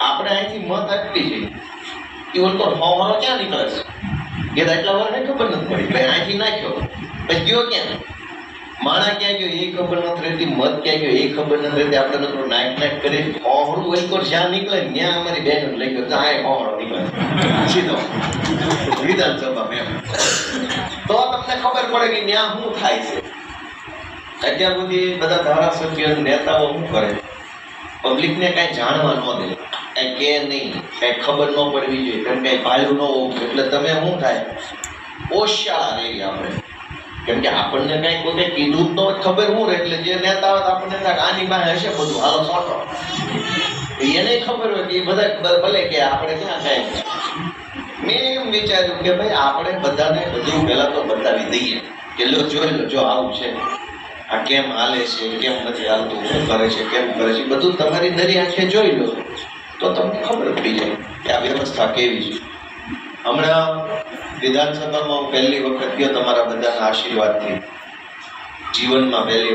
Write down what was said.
આપણે અહીંથી મત આપી છે એ ઓલો હોવાનો ક્યાં નીકળે છે કે એટલા વાર ખબર નથી પડી ભાઈ અહીંથી નાખ્યો પછી ગયો ક્યાં માણા ક્યાં ગયો એ ખબર નથી રહેતી મત ક્યાં ગયો એ ખબર નથી રહેતી આપણે નકરો નાક કરી હોહળું વલકોર જ્યાં નીકળે ત્યાં અમારી બહેનો લઈ ગયો ત્યાં હોહળો નીકળે સીધો વિધાનસભામાં એમ તો તમને ખબર પડે કે ત્યાં શું થાય છે અત્યાર સુધી બધા ધારાસભ્ય નેતાઓ શું કરે પબ્લિકને કાંઈ જાણવા ન દે કાંઈ કે નહીં કાંઈ ખબર ન પડવી જોઈએ કેમ કાંઈ પાયું ન હોવું એટલે તમે શું થાય ઓશાળા રહી આપણે કેમ કે આપણને કાંઈ કોઈ કીધું તો ખબર શું રહે એટલે જે નેતા હોય આપણને આની પાસે હશે બધું હાલો સોટો એને ખબર હોય કે એ બધા ભલે કે આપણે ક્યાં કાંઈ મેં એમ વિચાર્યું કે ભાઈ આપણે બધાને બધું પહેલા તો બતાવી દઈએ કે લો જોઈ લો જો આવું છે આ કેમ હાલે છે કેમ નથી હાલતું શું કરે છે કેમ કરે છે બધું તમારી દરી આંખે જોઈ લો તો તમને ખબર પડી જાય કે આ વ્યવસ્થા કેવી છે હમણાં વિધાનસભામાં પહેલી વખત ગયો તમારા બધાના આશીર્વાદથી જીવનમાં પહેલી